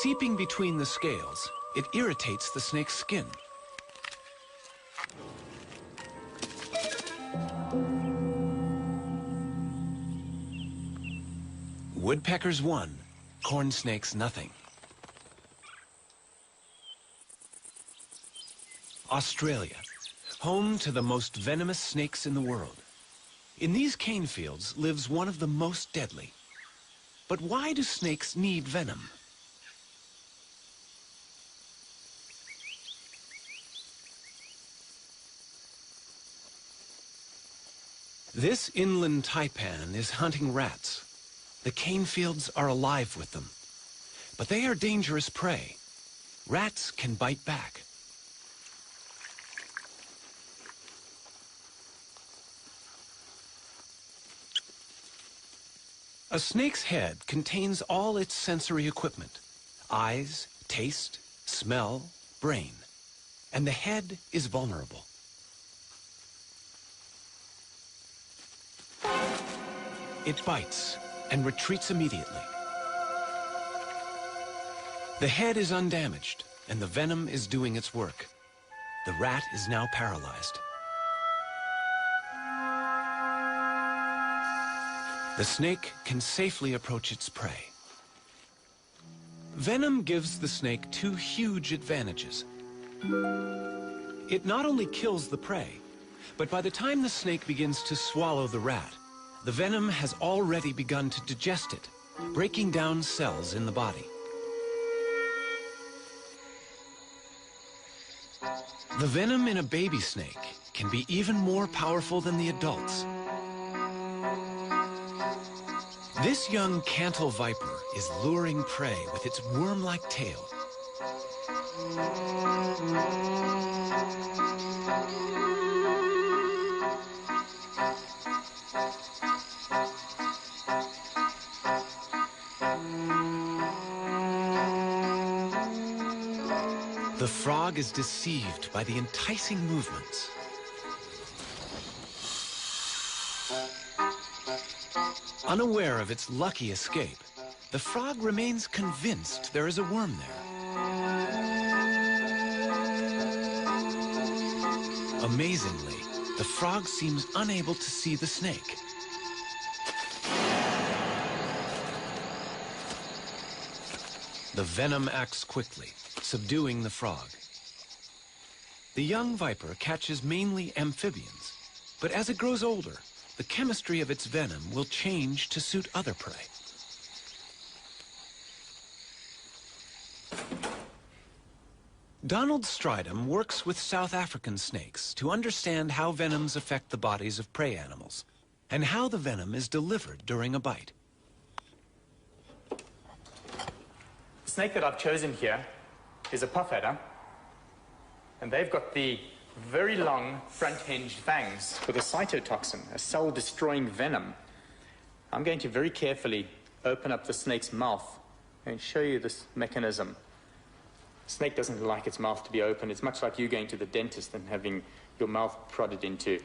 Seeping between the scales, it irritates the snake's skin. Woodpeckers 1, corn snakes nothing. Australia, home to the most venomous snakes in the world. In these cane fields lives one of the most deadly. But why do snakes need venom? This inland taipan is hunting rats. The cane fields are alive with them. But they are dangerous prey. Rats can bite back. A snake's head contains all its sensory equipment: eyes, taste, smell, brain. And the head is vulnerable. It bites and retreats immediately. The head is undamaged, and the venom is doing its work. The rat is now paralyzed. The snake can safely approach its prey. Venom gives the snake two huge advantages. It not only kills the prey, but by the time the snake begins to swallow the rat, the venom has already begun to digest it, breaking down cells in the body. The venom in a baby snake can be even more powerful than the adults. This young cantle viper is luring prey with its worm-like tail. The frog is deceived by the enticing movements. Unaware of its lucky escape, the frog remains convinced there is a worm there. Amazingly, the frog seems unable to see the snake. The venom acts quickly, subduing the frog. The young viper catches mainly amphibians, but as it grows older, the chemistry of its venom will change to suit other prey. Donald Stridham works with South African snakes to understand how venoms affect the bodies of prey animals and how the venom is delivered during a bite. The snake that I've chosen here is a puff adder, and they've got the very long front-hinged fangs with a cytotoxin, a cell-destroying venom. I'm going to very carefully open up the snake's mouth and show you this mechanism. The snake doesn't like its mouth to be open. It's much like you going to the dentist and having your mouth prodded into.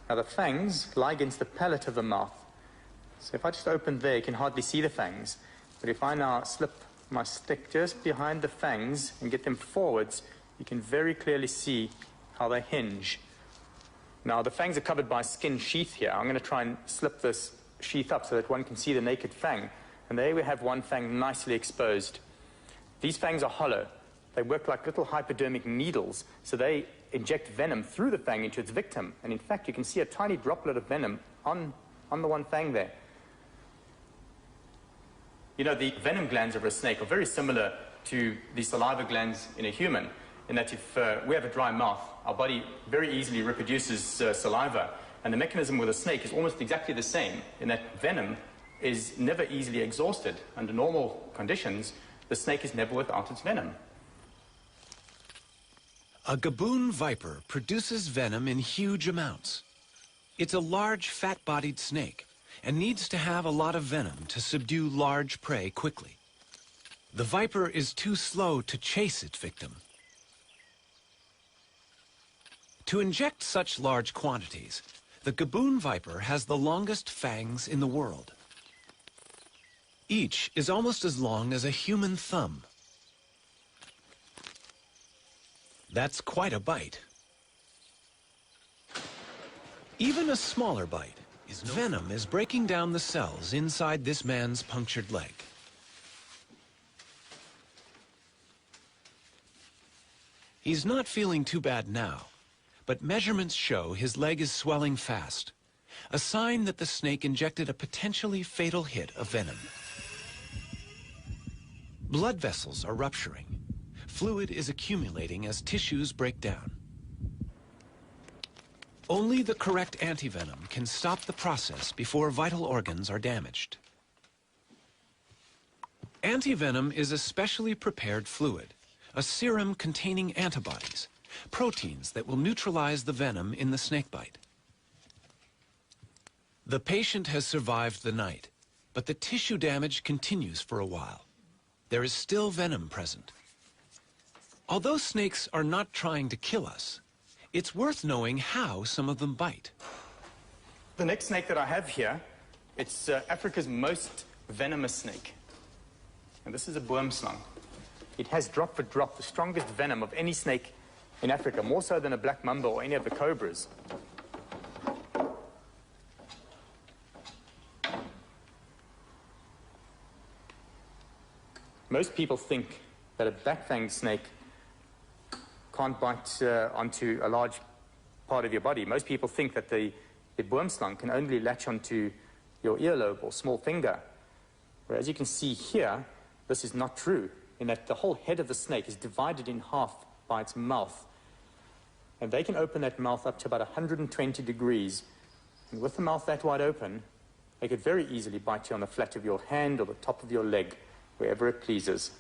Now the fangs lie against the palate of the mouth. So if I just open there, you can hardly see the fangs. But if I now slip my stick just behind the fangs and get them forwards, you can very clearly see how they hinge. Now the fangs are covered by a skin sheath here. I'm going to try and slip this sheath up so that one can see the naked fang. And there we have one fang nicely exposed. These fangs are hollow. They work like little hypodermic needles, so they inject venom through the fang into its victim. And in fact, you can see a tiny droplet of venom on the one fang there. You know, the venom glands of a snake are very similar to the saliva glands in a human, in that if we have a dry mouth, our body very easily reproduces saliva. And the mechanism with a snake is almost exactly the same, in that venom is never easily exhausted. Under normal conditions, the snake is never without its venom. A gaboon viper produces venom in huge amounts. It's a large, fat-bodied snake and needs to have a lot of venom to subdue large prey quickly. The viper is too slow to chase its victim. To inject such large quantities, the gaboon viper has the longest fangs in the world. Each is almost as long as a human thumb. That's quite a bite. Even a smaller bite. Venom is breaking down the cells inside this man's punctured leg. He's not feeling too bad now, but measurements show his leg is swelling fast, a sign that the snake injected a potentially fatal hit of venom. Blood vessels are rupturing. Fluid is accumulating as tissues break down. Only the correct antivenom can stop the process before vital organs are damaged. Antivenom is a specially prepared fluid, a serum containing antibodies, proteins that will neutralize the venom in the snakebite. The patient has survived the night, but the tissue damage continues for a while. There is still venom present. Although snakes are not trying to kill us, it's worth knowing how some of them bite. The next snake that I have here, it's Africa's most venomous snake. And this is a boomslang. It has drop for drop the strongest venom of any snake in Africa, more so than a black mamba or any of the cobras. Most people think that a black-fanged snake can't bite onto a large part of your body. Most people think that the boomslang can only latch onto your earlobe or small finger. Whereas you can see here, this is not true, in that the whole head of the snake is divided in half by its mouth. And they can open that mouth up to about 120 degrees. And with the mouth that wide open, they could very easily bite you on the flat of your hand or the top of your leg, wherever it pleases.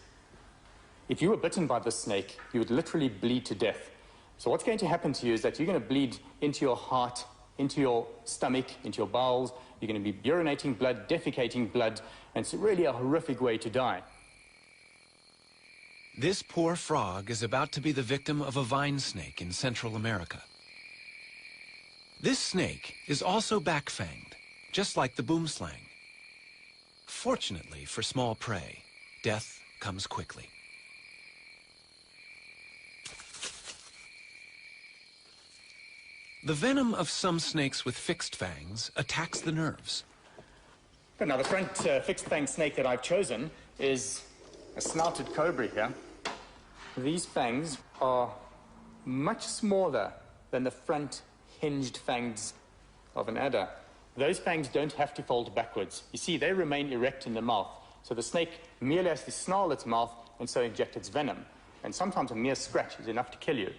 If you were bitten by this snake, you would literally bleed to death. So what's going to happen to you is that you're going to bleed into your heart, into your stomach, into your bowels. You're going to be urinating blood, defecating blood, and it's really a horrific way to die. This poor frog is about to be the victim of a vine snake in Central America. This snake is also back-fanged, just like the boomslang. Fortunately for small prey, death comes quickly. The venom of some snakes with fixed fangs attacks the nerves. Now, the front fixed-fang snake that I've chosen is a snouted cobra here. These fangs are much smaller than the front hinged fangs of an adder. Those fangs don't have to fold backwards. You see, they remain erect in the mouth. So the snake merely has to snarl its mouth and so inject its venom. And sometimes a mere scratch is enough to kill you.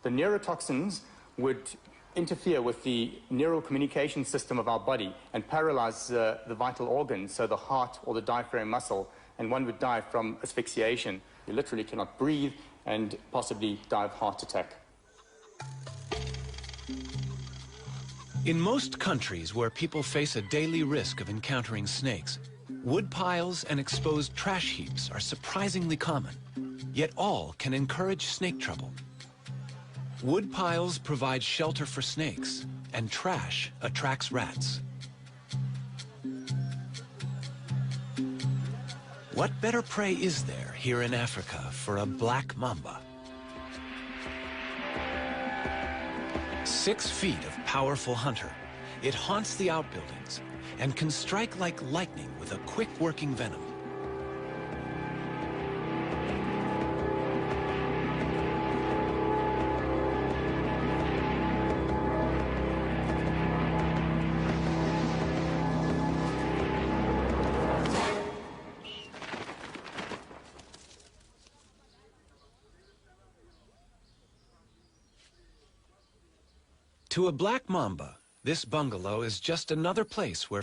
The neurotoxins would interfere with the neural communication system of our body and paralyze the vital organs, so the heart or the diaphragm muscle, and one would die from asphyxiation. You literally cannot breathe and possibly die of heart attack. In most countries where people face a daily risk of encountering snakes, wood piles and exposed trash heaps are surprisingly common, yet all can encourage snake trouble. Wood piles provide shelter for snakes, and trash attracts rats. What better prey is there here in Africa for a black mamba? 6 feet of powerful hunter, it haunts the outbuildings and can strike like lightning with a quick-working venom. To a black mamba, this bungalow is just another place where